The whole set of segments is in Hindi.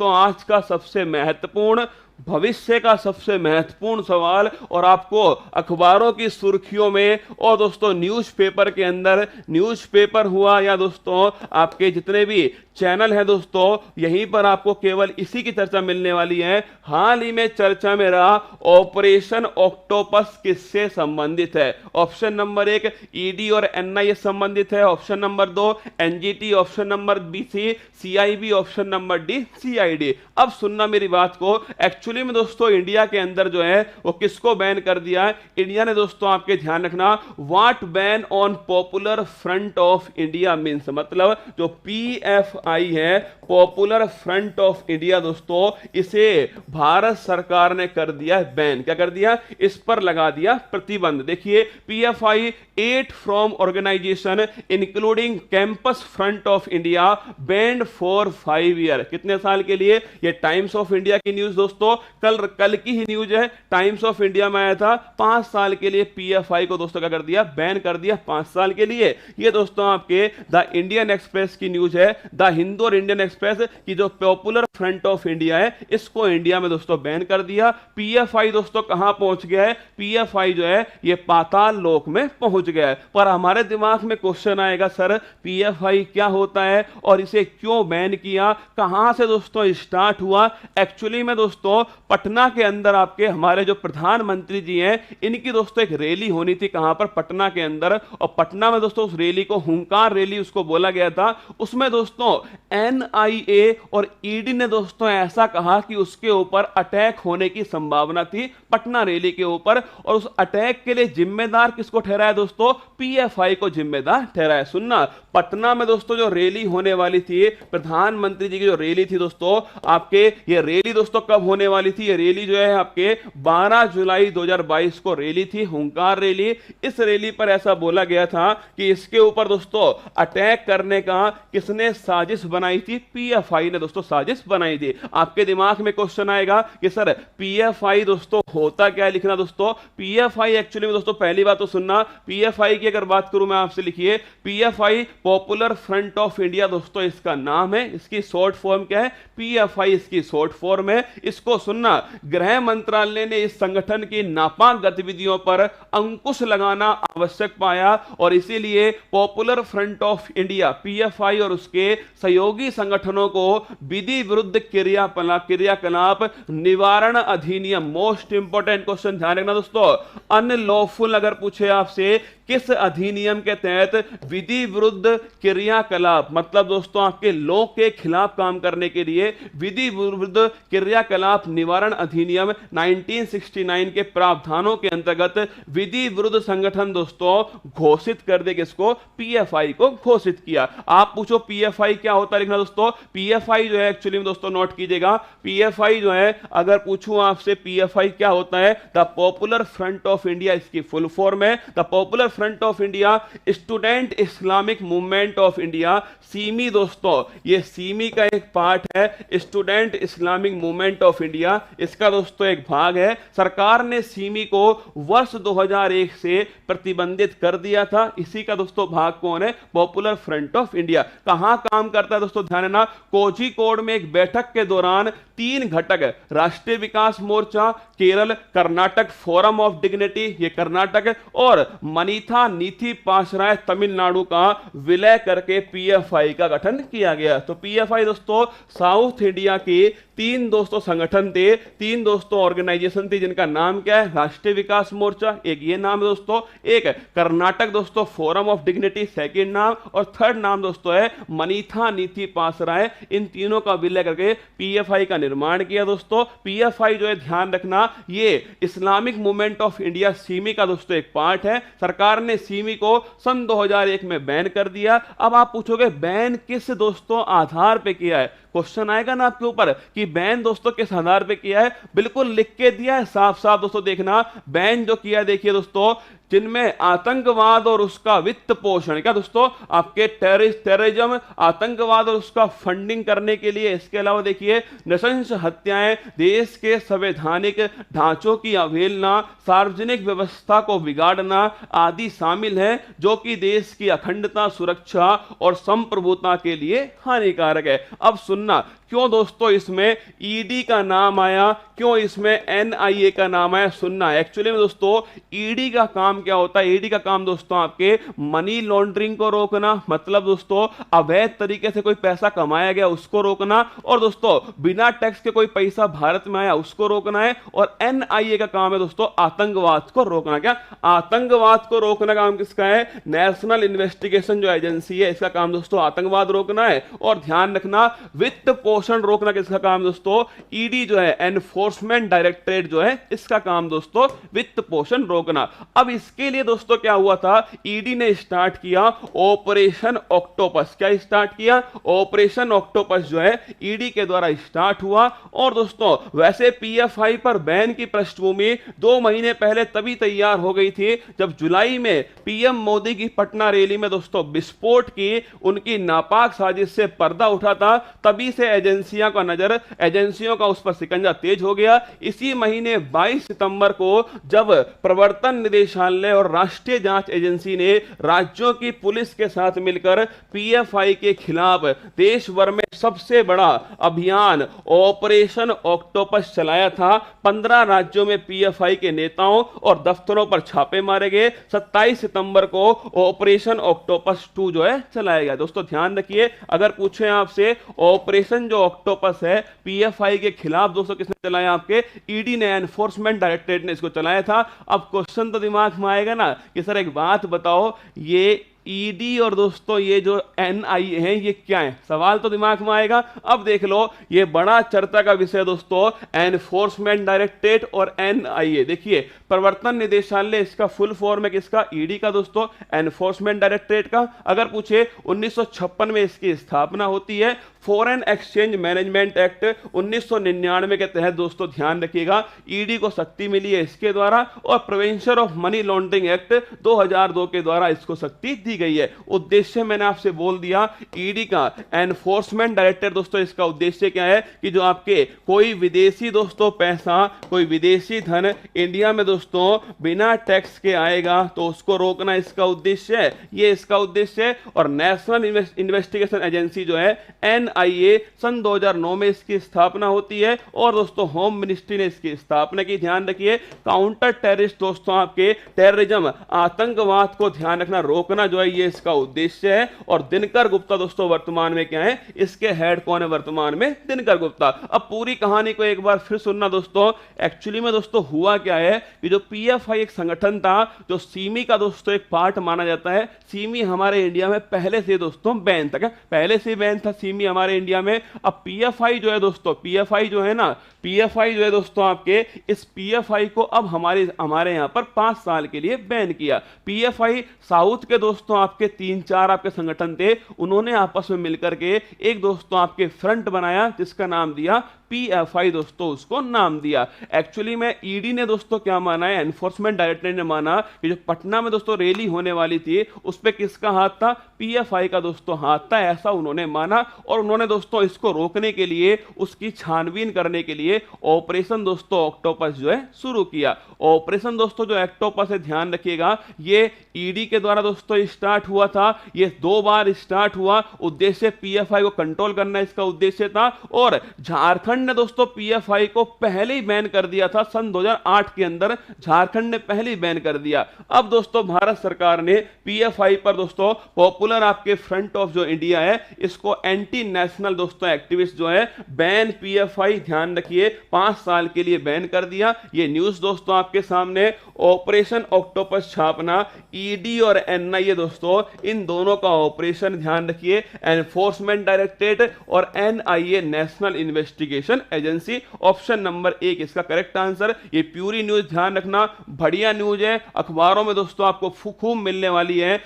तो आज का सबसे महत्वपूर्ण, भविष्य का सबसे महत्वपूर्ण सवाल, और आपको अखबारों की सुर्खियों में और दोस्तों न्यूज़पेपर के अंदर, न्यूज़पेपर हुआ या दोस्तों आपके जितने भी चैनल है दोस्तों, यहीं पर आपको केवल इसी की चर्चा मिलने वाली है। हाल ही में चर्चा में रहा ऑपरेशन ऑक्टोपस किससे संबंधित है? ऑप्शन नंबर 1 ईडी और एनआईए संबंधित है, option number 2 NGT, option number B C CIB, option number D CID. अब सुनना मेरी बात को, एक्चुअली में दोस्तों इंडिया के अंदर जो है वो किसको बैन कर दिया है? इंडिया ने दोस्तों, आपके ध्यान रखना, what ban on popular front of India means, मतलब जो पीएफआई है, पॉपुलर फ्रंट ऑफ इंडिया दोस्तों, इसे भारत सरकार ने कर दिया है बैन। क्या कर दिया? इस पर लगा दिया प्रतिबंध। देखिए PFI 8 from organisation including campus front of India banned for 5 year. कितने साल के लिए? ये टाइम्स ऑफ इंडिया की न्यूज दोस्तों, कल की ही न्यूज है, टाइम्स ऑफ इंडिया में आया था। 5 साल के लिए पीएफआई को दोस्तों क्या कर दिया? बैन कर दिया 5 साल के लिए। ये दोस्तों आपके द इंडियन एक्सप्रेस की न्यूज है। द हिंदू और इंडियन एक्सप्रेस की जो पॉपुलर फ्रंट ऑफ इंडिया है, इसको इंडिया में दोस्तों बैन कर दिया। पीएफआई दोस्तों कहां पहुंच गया है? पीएफआई जो है ये पाताल लोक में पहुंच गया है। पर हमारे दिमाग में क्वेश्चन आएगा, सर पीएफआई क्या होता है और इसे क्यों बैन किया? कहां से दोस्तों स्टार्ट हुआ? एक्चुअली में दोस्तों पटना के अंदर आपके हमारे जो प्रधानमंत्री जी हैं, इनकी दोस्तों एक रैली होनी थी। कहां पर? पटना के अंदर। और पटना में दोस्तों उस रैली को हुंकार रैली उसको बोला गया था। उसमें दोस्तों एनआईए और ईडी ने दोस्तों ऐसा कहा कि उसके ऊपर अटैक होने की संभावना थी, पटना रैली के ऊपर। और उस अटैक के लिए जिम्मेदार किसको ठहराया दोस्तों? पीएफआई को जिम्मेदार ठहराया। सुनना, पटना में दोस्तों जो रैली होने वाली थी, प्रधानमंत्री जी की जो रैली थी दोस्तों, आपके ये रैली दोस्तों कब होने वाली थी? ये रैली जो है आपके 12 जुलाई 2022 को रैली थी, हुंकार रैली। इस रैली पर ऐसा बोला गया था कि इसके ऊपर दोस्तों अटैक करने का किसने साजिश बनाई थी? पीएफआई ने दोस्तों साजिश बनाई थी। आपके दिमाग में क्वेश्चन आएगा कि सर पीएफआई दोस्तों होता क्या है? लिखना दोस्तों, पीएफआई एक्चुअली में दोस्तों, पहली बात तो सुनना, पीएफआई की अगर बात करूं मैं आपसे, लिखिए PFI popular front of India दोस्तों इसका नाम है। इसकी शॉर्ट फॉर्म क्या है? पीएफआई इसकी शॉर्ट फॉर्म है। इसको सुनना, गृह मंत्रालय ने इस संगठन की नापाक गतिविधियों पर अंकुश लगाना आवश्यक पाया और इसीलिए popular front of India PFI और उसके सहयोगी संगठनों को विधि विरुद्ध क्रियाकलाप निवारण अधिनियम, मोस्ट इंपोर्टेंट क्वेश्चन ध्यान रखना दोस्तों, अनलॉफुल अगर पूछे आपसे किस अधिनियम के तहत विधि विरुद्ध क्रियाकलाप, मतलब दोस्तों आपके लॉ के खिलाफ काम करने के लिए विधि विरुद्ध क्रियाकलाप निवारण अधिनियम 1969 के प्रावधानों के अंतर्गत विधि विरुद्ध संगठन दोस्तों घोषित कर दे। किसको? पीएफआई को घोषित किया। आप पूछो पीएफआई क्या होता है? लिखना दोस्तों, पीएफआई जो है एक्चुअली में दोस्तों नोट कीजिएगा, पीएफआई जो है अगर पूछूं आपसे पीएफआई क्या होता है, the popular front of India इसकी फुल फॉर्म है। The popular front of India student Islamic movement of India, semi दोस्तों, ये सीमी का एक पार्ट है, student Islamic movement of India, इसका दोस्तों एक भाग है। सरकार ने सीमी को वर्ष 2001 से प्रतिबंधित कर दिया था। इसी का दोस्तों भाग कौन है? Popular front of India. कहां काम करता है दोस्तों? ध्यान देना, कोझिकोड में एक बैठक के दौरान 3 घटक, Rashtriya Vikas Morcha Kerala, Karnataka forum of dignity ये कर्नाटक, और मनीथा नीति पाशराय तमिलनाडु का विलय करके पीएफआई का गठन किया गया। तो पीएफआई दोस्तों साउथ इंडिया के 3 दोस्तों संगठन थे, 3 दोस्तों ऑर्गेनाइजेशन थी, जिनका नाम क्या है? राष्ट्रीय विकास मोर्चा, एक ये नाम है दोस्तों, एक कर्नाटक दोस्तों फोरम ऑफ डिग्निटी सेकंड नाम, और थर्ड नाम दोस्तों है मनीथा नीति पाशराय। इन तीनों का विलय करके पीएफआई का निर्माण किया दोस्तों। पीएफआई जो है ध्यान रखना, ये Islamic movement of India semi का दोस्तों एक पार्ट है। सरकार ने सीमी को सन 2001 में बैन कर दिया। अब आप पूछोगे बैन किस दोस्तों आधार पे किया है? क्वेश्चन आएगा ना आपके ऊपर कि बैन दोस्तों किस आधार पे किया है। बिल्कुल लिख के दिया है साफ साफ दोस्तों, देखना बैन जो किया देखिए दोस्तों, जिनमें आतंकवाद और उसका वित्त पोषण, क्या दोस्तों आपके टेररिज्म, आतंकवाद और उसका फंडिंग करने के लिए, इसके अलावा देखिए नृशंस हत्याएं, देश के संवैधानिक ढांचों की अवहेलना, सार्वजनिक व्यवस्था को बिगाड़ना आदि शामिल है, जो कि देश की अखंडता, सुरक्षा और संप्रभुता के लिए हानिकारक है। अब सुनना, क्यों दोस्तों इसमें ईडी का नाम आया, क्यों इसमें एनआईए का नाम आया, सुनना है। एक्चुअली में दोस्तों ईडी का काम क्या होता है? ईडी का काम दोस्तों आपके मनी लॉन्ड्रिंग को रोकना, मतलब दोस्तों अवैध तरीके से कोई पैसा कमाया गया उसको रोकना, और दोस्तों बिना टैक्स के कोई पैसा भारत में आया उसको रोकना है। और एनआईए का काम है दोस्तों आतंकवाद को रोकना। क्या आतंकवाद को रोकना काम किसका है? नेशनल इन्वेस्टिगेशन जो एजेंसी है इसका काम दोस्तों आतंकवाद रोकना है। और ध्यान रखना वित्त पोषण रोकना किसका काम दोस्तों? ईडी जो है एनफोर्समेंट डायरेक्टरेट जो है इसका काम दोस्तों वित्त पोषण रोकना। अब इसके लिए दोस्तों क्या हुआ था? ईडी ने स्टार्ट किया ऑपरेशन ऑक्टोपस। क्या स्टार्ट किया? ऑपरेशन ऑक्टोपस जो है ईडी के द्वारा स्टार्ट हुआ। और दोस्तों वैसे पीएफआई पर बैन की पृष्ठभूमि 2 महीने पहले तभी तैयार हो गई थी जब जुलाई में पीएम मोदी की पटना रैली में दोस्तों विस्फोट की उनकी नापाक साजिश से पर्दा उठा था। तभी से एजेंसियों का उस पर शिकंजा तेज हो गया। इसी महीने 22 सितंबर को जब प्रवर्तन निदेशालय और राष्ट्रीय जांच एजेंसी ने राज्यों की पुलिस के साथ मिलकर पीएफआई के खिलाफ देश भर में सबसे बड़ा अभियान ऑपरेशन ऑक्टोपस चलाया था। 15 राज्यों में पीएफआई के नेताओं और दफ्तरों पर छापे मारे गए। 27 सितंबर को ऑपरेशन ऑक्टोपस 2 जो है चलाया गया। दोस्तों ध्यान रखिए, अगर पूछे आपसे ऑपरेशन जो ऑक्टोपस है पीएफआई के खिलाफ दोस्तों किसने चलाया? आपके ईडी ने, एनफोर्समेंट डायरेक्टरेट ने इसको चलाया था। अब क्वेश्चन तो दिमाग में आएगा ना कि सर एक बात बताओ, ये ईडी और दोस्तों ये जो एनआईए है ये क्या है? सवाल तो दिमाग में आएगा। अब देख लो, ये बड़ा चर्चा का विषय दोस्तों एनफोर्समेंट डायरेक्टरेट और एनआईए। देखिए प्रवर्तन निदेशालय इसका फुल फॉर्म है किसका? ईडी का दोस्तों, एनफोर्समेंट डायरेक्टरेट का। अगर पूछे 1956 में इसकी स्थापना होती है। फॉरेन एक्सचेंज मैनेजमेंट एक्ट 1999 के तहत दोस्तों ध्यान रखिएगा ईडी को शक्ति मिली है इसके द्वारा। और prevention of money laundering act 2002 के द्वारा इसको शक्ति दी गई है। उद्देश्य मैंने आपसे बोल दिया, ईडी का एनफोर्समेंट डायरेक्टर दोस्तों इसका उद्देश्य क्या है कि जो आपके कोई विदेशी दोस्तों पैसा, कोई विदेशी धन इंडिया में दोस्तों बिना टैक्स के आएगा तो उसको रोकना इसका उद्देश्य है। ये इसका उद्देश्य है। और नेशनल इन्वेस्टिगेशन एजेंसी जो है एनआईए सन 2009 में इसकी स्थापना होती है। और दोस्तों होम मिनिस्ट्री ने इसकी स्थापना की। ध्यान रखिए काउंटर टेररिस्ट दोस्तों आपके टेररिज्म, आतंकवाद को ध्यान रखना, रोकना जो है ये इसका उद्देश्य है। और दिनकर गुप्ता दोस्तों वर्तमान में क्या है? इसके हेड कौन है वर्तमान में? दिनकर गुप्ता। अब पूरी कहानी को एक बार फिर सुनना दोस्तों। एक्चुअली में दोस्तों हुआ क्या है कि जो पीएफआई एक संगठन था जो सीमी का दोस्तों एक पार्ट माना जाता है। सीमी हमारे इंडिया में पहले से दोस्तों बैन था। क्या पहले से बैन था सीमी हमारे इंडिया में? अब पीएफआई जो है दोस्तों, पीएफआई जो है ना, पीएफआई जो है दोस्तों आपके, इस पीएफआई को अब हमारे यहां पर 5 साल के लिए बैन किया। पीएफआई साउथ के दोस्तों आपके 3-4 आपके संगठन थे, उन्होंने आपस में मिलकर के एक दोस्तों आपके फ्रंट बनाया जिसका नाम दिया पीएफआई दोस्तों, उसको नाम दिया। एक्चुअली में ईडी ने दोस्तों क्या माना है? एनफोर्समेंट डायरेक्टरेट ने माना कि जो पटना में दोस्तों रैली होने वाली थी उस पे किसका हाथ था? पीएफआई का दोस्तों हाथ था, ऐसा उन्होंने माना। और उन्होंने दोस्तों इसको रोकने के लिए, उसकी छानबीन करने के लिए ऑपरेशन दोस्तों ऑक्टोपस जो है शुरू किया। ऑपरेशन दोस्तों जो ऑक्टोपस है ध्यान रखिएगा ये ईडी के द्वारा दोस्तों स्टार्ट हुआ था। ये 2 बार स्टार्ट हुआ। उद्देश्य पीएफआई को कंट्रोल करना इसका उद्देश्य था। और झारखंड ने दोस्तों पीएफआई को पहले ही बैन कर दिया था सन 2008 के अंदर। झारखंड ने पहले ही बैन कर दिया। अब दोस्तों भारत सरकार ने पीएफआई पर दोस्तों पॉपुलर आपके फ्रंट ऑफ जो इंडिया है इसको एंटी नेशनल दोस्तों एक्टिविस्ट जो है बैन पीएफआई, ध्यान रखिए 5 साल के लिए बैन कर दिया। ये न्यूज दोस्तों आपके सामने। ऑपरेशन ऑक्टोपस छापना, ईडी और एनआईए दोस्तों इन दोनों का ऑपरेशन ध्यान रखिए। एनफोर्समेंट डायरेक्टरेट और NIA national investigation agency. Option number 1 इसका करेक्ट आंसर। ये प्यूरी न्यूज ध्यान रखना, बढ़िया न्यूज है, अखबारों में दोस्तों आपको खूब मिलने वाली है।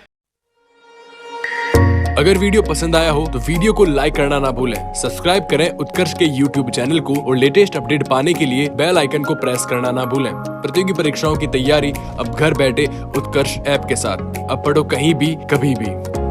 अगर वीडियो पसंद आया हो तो वीडियो को लाइक करना ना भूलें। सब्सक्राइब करें उत्कर्ष के यूट्यूब चैनल को और लेटेस्ट अपडेट पाने के लिए बेल आइकन को प्रेस करना ना भूलें। प्रतियोगी परीक्षाओं की तैयारी अब घर बैठे उत्कर्ष ऐप के साथ। अब पढ़ो कहीं भी कभी भी।